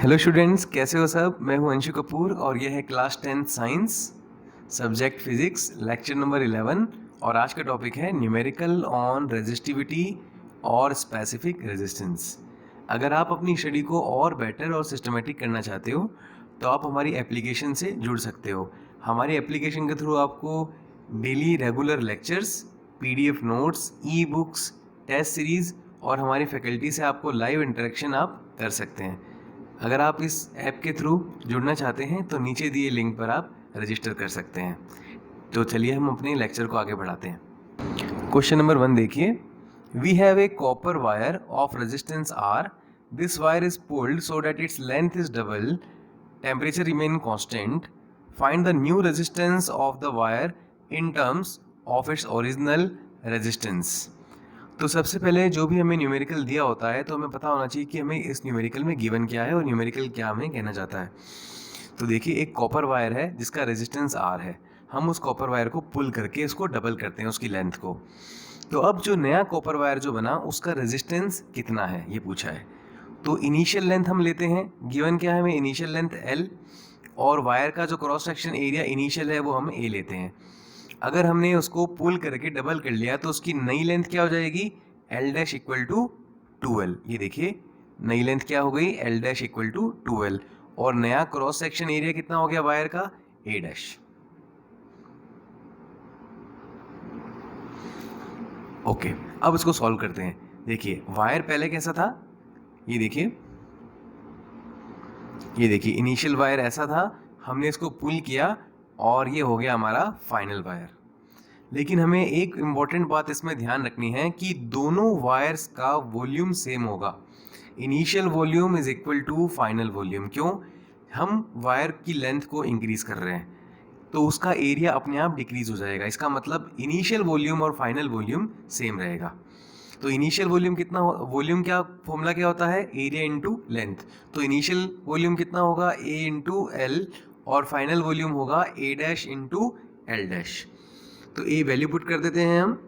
Hello students, कैसे हो सब। मैं हूं अंशु कपूर और यह है class 10 science, subject physics, lecture number 11। और आज का टॉपिक है न्यूमेरिकल ऑन रेजिस्टिविटी और स्पेसिफिक रेजिस्टेंस। अगर आप अपनी स्टडी को और बेटर और सिस्टमेटिक करना चाहते हो तो आप हमारी एप्लीकेशन से जुड़ सकते हो। हमारी एप्लीकेशन के थ्रू आपको daily regular lectures, PDF notes, e books, test series और हमारी फैकल्टी से आपको लाइव इंटरेक्शन आप कर सकते हैं। अगर आप इस ऐप के थ्रू जुड़ना चाहते हैं तो नीचे दिए लिंक पर आप रजिस्टर कर सकते हैं। तो चलिए हम अपने लेक्चर को आगे बढ़ाते हैं। क्वेश्चन नंबर 1 देखिए। We have a copper wire of resistance R. This wire is pulled so that its length is double, temperature remain constant. Find the new resistance of the wire in terms of its original resistance. तो सबसे पहले जो भी हमें numerical दिया होता है तो हमें पता होना चाहिए कि हमें इस न्यूमेरिकल में गिवन क्या है और न्यूमेरिकल क्या हमें कहना चाहता है। तो देखिए, एक कॉपर वायर है जिसका रेजिस्टेंस आर है। हम उस कॉपर वायर को पुल करके उसको डबल करते हैं, उसकी लेंथ को। तो अब जो नया कॉपर वायर जो बना उसका रेजिस्टेंस कितना है ये पूछा है। तो इनिशियल लेंथ हम लेते हैं, गिवन क्या है हमें, इनिशियल लेंथ एल, और वायर का जो क्रॉस सेक्शन एरिया इनिशियल है वो हम ए लेते हैं। अगर हमने उसको पुल करके डबल कर लिया तो उसकी नई लेंथ क्या हो जाएगी, L dash equal to 2l। ये देखिए, नई लेंथ क्या हो गई, L dash equal to 2l। और नया क्रॉस सेक्शन एरिया कितना हो गया वायर का, ए डैश। ओके, अब इसको सॉल्व करते हैं। देखिए वायर पहले कैसा था, ये देखिए, ये देखिए इनिशियल वायर ऐसा था, हमने इसको पुल किया और ये हो गया हमारा फाइनल वायर। लेकिन हमें एक इम्पॉर्टेंट बात इसमें ध्यान रखनी है कि दोनों वायर्स का वॉल्यूम सेम होगा। Initial volume is equal to final volume. क्यों, हम वायर की लेंथ को इंक्रीज कर रहे हैं तो उसका एरिया अपने आप डिक्रीज हो जाएगा। इसका मतलब इनिशियल वॉल्यूम और फाइनल वॉल्यूम सेम रहेगा। तो इनिशियल वॉल्यूम कितना, वॉल्यूम क्या फॉर्मूला क्या होता है, एरिया इनटू लेंथ। तो इनिशियल वॉल्यूम कितना होगा, ए इंटू एल, और फाइनल वॉल्यूम होगा ए डैश इंटू एल डैश। तो ए वैल्यू पुट कर देते हैं हम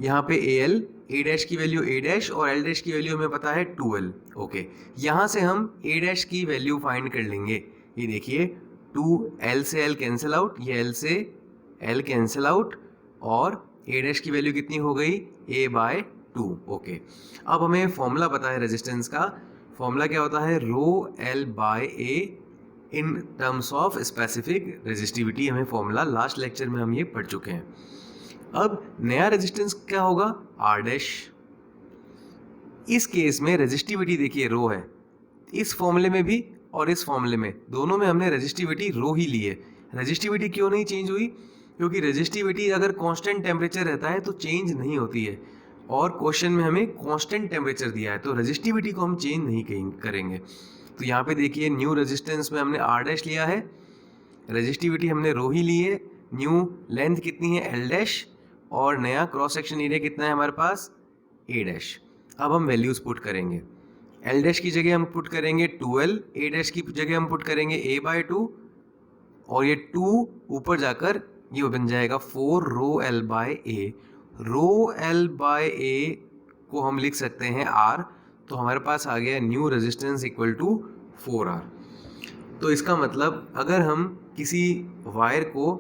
यहाँ पे, ए एल, ए डैश की वैल्यू ए डैश और एल डैश की वैल्यू हमें पता है 2l। ओके, यहाँ से हम ए डैश की वैल्यू फाइंड कर लेंगे। ये देखिए, 2l से l कैंसिल आउट, ये l से l कैंसिल आउट, और ए डैश की वैल्यू कितनी हो गई, a बाय 2। ओके, अब हमें फॉर्मूला पता है रेजिस्टेंस का। फॉर्मूला क्या होता है, रो L by A in terms of specific resistivity. हमें फॉर्मूला लास्ट लेक्चर में हम ये पढ़ चुके हैं। अब नया रेजिस्टेंस क्या होगा, आर डैश। इस केस में रेजिस्टिविटी देखिए रो है, इस फॉर्मूले में भी और इस फॉर्मूले में, दोनों में हमने रेजिस्टिविटी रो ही ली है। रेजिस्टिविटी क्यों नहीं चेंज हुई, क्योंकि रेजिस्टिविटी अगर कांस्टेंट टेम्परेचर रहता है तो चेंज नहीं होती है, और क्वेश्चन में हमें कांस्टेंट टेम्परेचर दिया है तो रेजिस्टिविटी को हम चेंज नहीं करेंगे। तो यहाँ पे देखिए, न्यू रेजिस्टेंस में हमने आर डैश लिया है, रेजिस्टिविटी हमने रो ही ली है, न्यू लेंथ कितनी है एल डैश, और नया क्रॉस सेक्शन एरिया कितना है हमारे पास, ए डैश। अब हम वैल्यूज पुट करेंगे, एल डैश की जगह हम पुट करेंगे 2l, ए डैश की जगह हम पुट करेंगे a बाय 2, और ये 2 ऊपर जाकर ये बन जाएगा 4 row L by A. Row L by A को हम लिख सकते हैं r, तो हमारे पास आ गया new resistance equal to 4r। तो इसका मतलब अगर हम किसी वायर को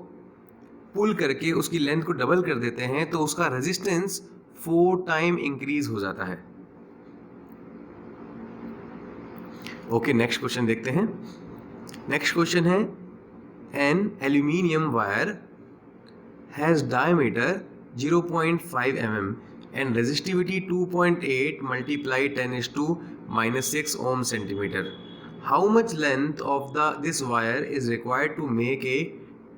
पुल करके उसकी लेंथ को डबल कर देते हैं तो उसका रेजिस्टेंस 4 टाइम इंक्रीज हो जाता है। ओके, नेक्स्ट क्वेश्चन देखते हैं। नेक्स्ट क्वेश्चन है, an aluminium wire has diameter 0.5 mm and resistivity 2.8 multiply 10⁻⁻⁶ ohm centimeter. How much length of this wire is required to make a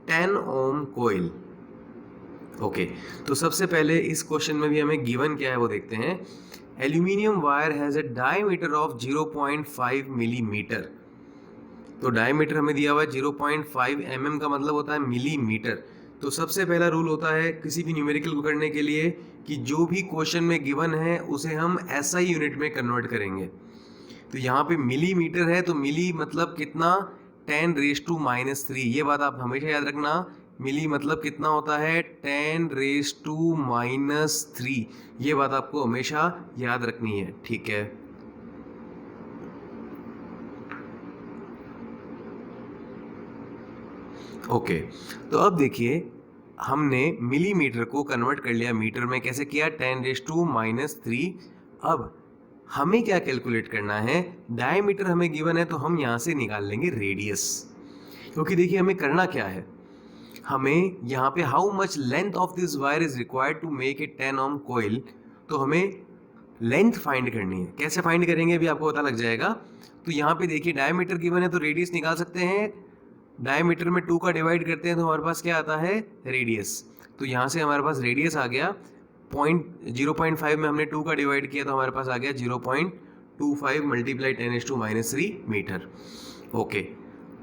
10 ohm coil? Okay, तो सबसे पहले इस क्वेश्चन में भी हमें गिवन क्या है वो देखते हैं। Aluminium wire has a diameter of 0.5 millimetre. तो डायमीटर हमें दिया हुआ है 0.5 mm का मतलब होता है मिलीमीटर। तो सबसे पहला रूल होता है किसी भी न्यूमेरिकल को करने के लिए कि जो भी क्वेश्चन में गिवन है उसे हम SI यूनिट में कन्वर्ट करेंगे। तो यहाँ पे मिलीमीटर है तो मिली मतलब कितना, 10⁻⁻3। ये बात आप हमेशा याद रखना, मिली मतलब कितना होता है, 10⁻⁻3। ये बात आपको हमेशा याद रखनी है, ठीक है। ओके, तो अब देखिए हमने मिलीमीटर को कन्वर्ट कर लिया मीटर में। कैसे किया? 10⁻³ अब हमें क्या कैलकुलेट करना है? डायमीटर हमें गिवन है तो हम यहाँ से निकाल लेंगे रेडियस, क्योंकि देखिए हमें करना क्या है, हमें यहाँ पे how much length of this wire is required to make a 10 ohm coil, तो हमें लेंथ फाइंड करनी है। कैसे फाइंड करेंगे अभी आपको पता लग जाएगा। तो यहाँ पे देखिए डायमीटर गिवन है तो रेडियस निकाल सकते हैं। डायमीटर में 2 का डिवाइड करते हैं तो हमारे पास क्या आता है? रेडियस। तो यहाँ से हमारे पास रेडियस आ गया 0.5 में हमने 2 का डिवाइड किया तो हमारे पास आ गया 0.25 मल्टीप्लाई 10⁻³ मीटर। ओके,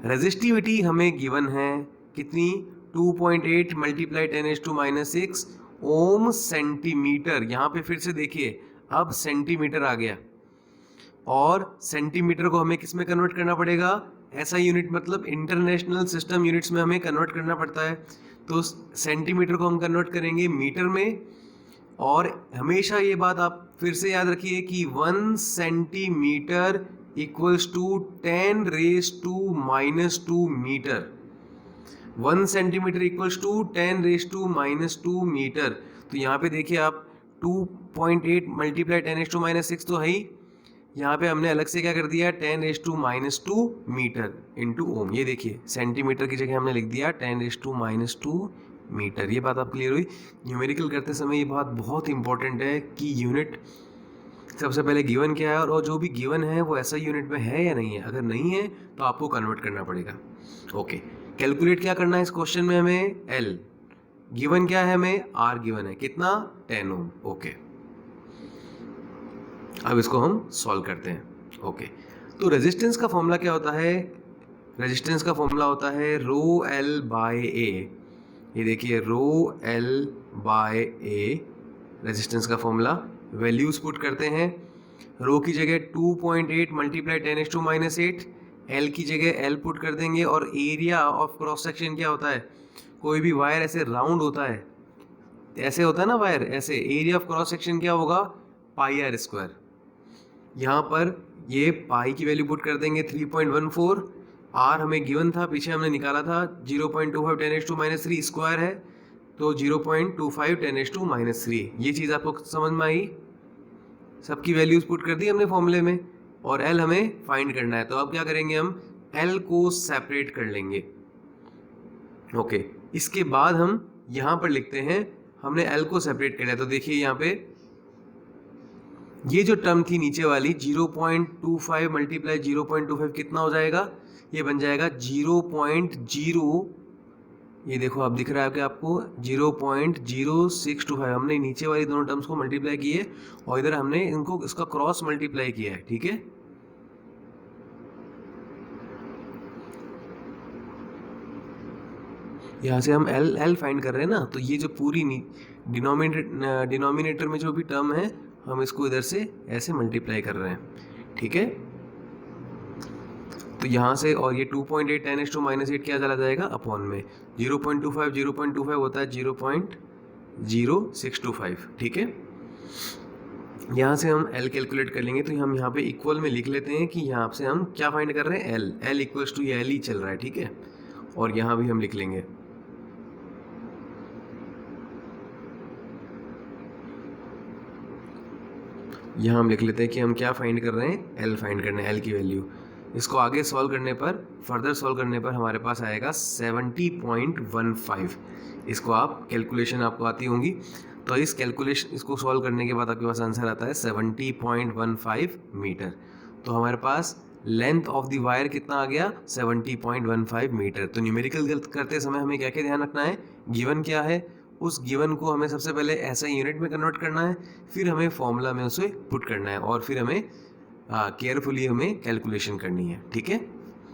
रेजिस्टिविटी हमें गिवन है कितनी? 2.8 मल्टीप्लाई 10⁻⁶ ओम सेंटीमीटर। यहाँ पे फिर से देखिए अब सेंटीमीटर आ गया, और सेंटीमीटर को हमें किस में कन्वर्ट करना पड़ेगा? ऐसा यूनिट, मतलब इंटरनेशनल सिस्टम यूनिट्स में हमें कन्वर्ट करना पड़ता है। तो सेंटीमीटर को हम कन्वर्ट करेंगे मीटर में, और हमेशा ये बात आप फिर से याद रखिए कि 1 centimetre equals to 10⁻² metre. 1 centimetre equals to 10⁻² metre. तो यहाँ पे देखिए आप 2.8 मल्टीप्लाई 10⁻⁶ तो है ही, यहाँ पे हमने अलग से क्या कर दिया? 10⁻² मीटर इंटू ओम। ये देखिए सेंटीमीटर की जगह हमने लिख दिया 10⁻² मीटर। ये बात आप क्लियर हुई? न्यूमेरिकल करते समय ये बात बहुत इंपॉर्टेंट है कि यूनिट सबसे पहले गिवन क्या है, और जो भी गिवन है वो ऐसा यूनिट में है या नहीं है। अगर नहीं है तो आपको कन्वर्ट करना पड़ेगा। ओके, कैलकुलेट क्या करना है इस क्वेश्चन में? हमें एल गिवन क्या है, हमें आर गिवन है कितना? 10 ओम। ओके, अब इसको हम सॉल्व करते हैं। ओके, तो रेजिस्टेंस का फॉर्मूला क्या होता है? रेजिस्टेंस का फॉर्मूला होता है ρL/A। ये देखिए ρL/A रेजिस्टेंस का फॉर्मूला। वैल्यूज पुट करते हैं। रो की जगह 2.8 मल्टीप्लाई 10⁻⁸, एल की जगह एल पुट कर देंगे, और एरिया ऑफ क्रॉस सेक्शन क्या होता है? कोई भी वायर ऐसे राउंड होता है, ऐसे होता है ना वायर, ऐसे एरिया ऑफ क्रॉस सेक्शन क्या होगा? πr²। यहाँ पर ये पाई की वैल्यू पुट कर देंगे 3.14। आर हमें गिवन था, पीछे हमने निकाला था 0.25 10⁻³ स्क्वायर है, तो 0.25 10⁻⁻3। ये चीज़ आपको समझ में आई? सबकी वैल्यूज पुट कर दी हमने फॉर्मूले में, और एल हमें फाइंड करना है। तो अब क्या करेंगे? हम एल को सेपरेट कर लेंगे। ओके, इसके बाद हम यहाँ पर लिखते हैं हमने एल को सेपरेट कर लिया। तो देखिए यहाँ पे ये जो टर्म थी नीचे वाली 0.25 मल्टीप्लाई 0.25 कितना हो जाएगा? ये बन जाएगा 0.0, ये देखो आप दिख रहा है कि आपको 0.0625। हमने नीचे वाली दोनों टर्म्स को मल्टीप्लाई किए और इधर हमने इनको इसका क्रॉस मल्टीप्लाई किया है। ठीक है, यहाँ से हम एल फाइंड कर रहे हैं ना, तो ये जो पूरी डिनोमिनेटर में जो भी टर्म है हम इसको इधर से ऐसे मल्टीप्लाई कर रहे हैं। ठीक है, तो यहाँ से, और ये 2.8 10⁻⁸ क्या चला जाएगा? अपॉन में 0.25 होता है 0.0625। ठीक है, यहाँ से हम एल कैलकुलेट कर लेंगे। तो हम यहाँ पे इक्वल में लिख लेते हैं कि यहाँ से हम क्या फाइंड कर रहे हैं? एल इक्वल्स टू एल ही चल रहा है। ठीक है, और यहाँ भी हम लिख लेंगे यहाँ हम लिख लेते हैं कि हम क्या फाइंड कर रहे हैं? एल फाइंड करना है, एल की वैल्यू। इसको आगे सॉल्व करने पर, फर्दर सॉल्व करने पर हमारे पास आएगा 70.15। इसको आप कैलकुलेशन आपको आती होंगी, तो इस कैलकुलेशन इसको सॉल्व करने के बाद आपके पास आंसर आता है 70.15 मीटर। तो हमारे पास लेंथ ऑफ द वायर कितना आ गया? 70.15 मीटर। तो न्यूमेरिकल करते समय हमें क्या क्या ध्यान रखना है? गिवन क्या है, उस गिवन को हमें सबसे पहले ऐसा यूनिट में कन्वर्ट करना है, फिर हमें फॉर्मूला में उसे पुट करना है, और फिर हमें केयरफुली हमें कैलकुलेशन करनी है। ठीक है,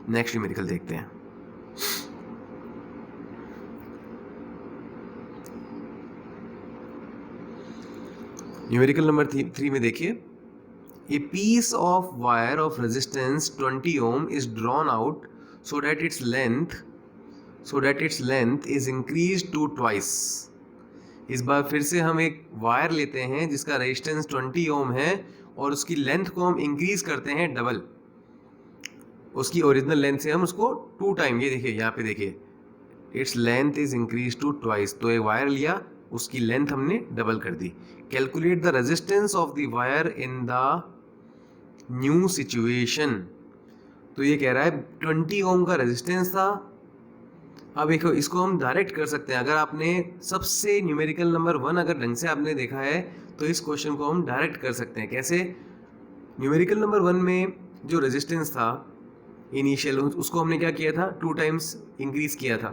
नेक्स्ट न्यूमेरिकल देखते हैं। न्यूमेरिकल नंबर 3 में देखिए, a piece of wire of resistance 20 ohm is drawn out so that its length is increased to twice। इस बार फिर से हम एक वायर लेते हैं जिसका रेजिस्टेंस 20 ohm है, और उसकी लेंथ को हम इंक्रीज करते हैं डबल। उसकी ओरिजिनल लेंथ से हम उसको 2 टाइम, ये देखिए यहाँ पे देखिए it's length is increase to twice. तो एक वायर लिया, उसकी लेंथ हमने डबल कर दी। Calculate the resistance of the wire in the new situation. तो ये कह रहा है 20 ओम का रेजिस्टेंस था। अब देखो इसको हम डायरेक्ट कर सकते हैं। अगर आपने सबसे न्यूमेरिकल नंबर 1 अगर ढंग से आपने देखा है तो इस क्वेश्चन को हम डायरेक्ट कर सकते हैं। कैसे? न्यूमेरिकल नंबर 1 में जो रेजिस्टेंस था इनिशियल, उसको हमने क्या किया था, 2 टाइम्स इंक्रीज किया था।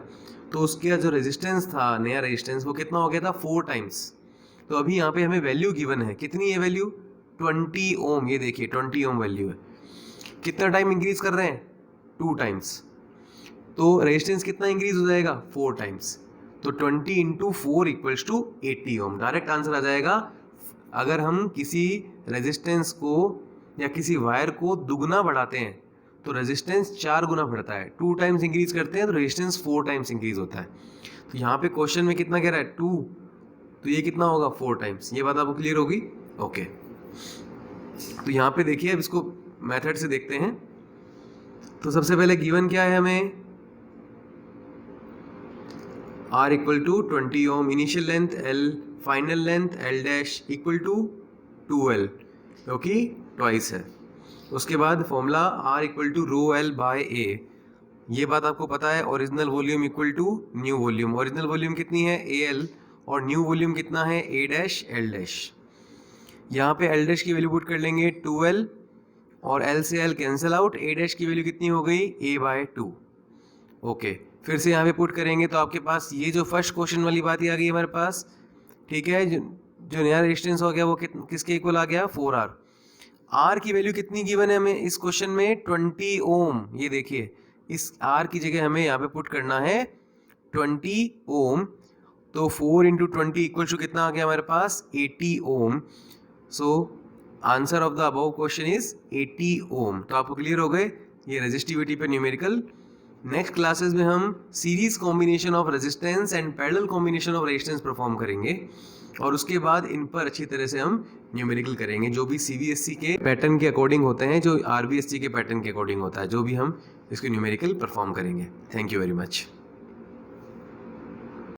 तो उसका जो रेजिस्टेंस था, नया रेजिस्टेंस, वो कितना हो गया था, 4 टाइम्स। तो अभी यहाँ पे हमें वैल्यू गिवन है, कितनी है वैल्यू, 20 ओम। ये देखिए 20 ओम वैल्यू है। कितना टाइम इंक्रीज कर रहे हैं, 2 टाइम्स। तो रेजिस्टेंस कितना इंक्रीज हो जाएगा, 4 टाइम्स। तो 20 into 4 equals to 80 ohm. Direct answer आ जाएगा। अगर हम किसी रेजिस्टेंस को या किसी वायर को दुगना बढ़ाते हैं तो रेजिस्टेंस 4 गुना बढ़ता है। 2 टाइम्स इंक्रीज करते हैं तो रेजिस्टेंस 4 टाइम्स इंक्रीज होता है। तो यहाँ पे क्वेश्चन में कितना कह रहा है, 2, तो ये कितना होगा, 4 टाइम्स। ये बात आपको क्लियर होगी? ओके। तो यहाँ पे देखिए, अब इसको मेथड से देखते हैं। तो सबसे पहले गिवन क्या है हमें, R equal to 20 ohm, initial length L, final length L dash equal to 2L, क्योंकि ट्वाइस है। उसके बाद formula R equal to rho L by A। ये बात आपको पता है। Original volume equal to new volume. Original volume कितनी है, AL, और न्यू वॉल्यूम कितना है, A डैश L डैश। यहाँ पे L डैश की वैल्यू पुट कर लेंगे 2L, और L से L cancel out. A dash की वैल्यू कितनी हो गई, A बाय 2। ओके, फिर से यहाँ पे पुट करेंगे तो आपके पास ये जो फर्स्ट क्वेश्चन वाली बात ही आ गई हमारे पास। ठीक है, जो नया रेजिस्टेंस हो गया वो किसके इक्वल आ गया, 4R। R की वैल्यू कितनी गिवन है हमें इस क्वेश्चन में, 20 ओम। ये देखिए, इस R की जगह हमें यहाँ पे पुट करना है 20 ओम। तो 4 इंटू 20 इक्वल टू कितना आ गया हमारे पास, 80 ohm. So answer of the above question is 80 ohm. तो आपको क्लियर हो गए ये रेजिस्टिविटी पे न्यूमेरिकल। नेक्स्ट क्लासेस में हम series combination of resistance and parallel combination of resistance perform करेंगे, और उसके बाद इन पर अच्छी तरह से हम न्यूमेरिकल करेंगे, जो भी CBSE के पैटर्न के अकॉर्डिंग होते हैं, जो RBSE के पैटर्न के अकॉर्डिंग होता है, जो भी हम इसको न्यूमेरिकल परफॉर्म करेंगे। Thank you very much.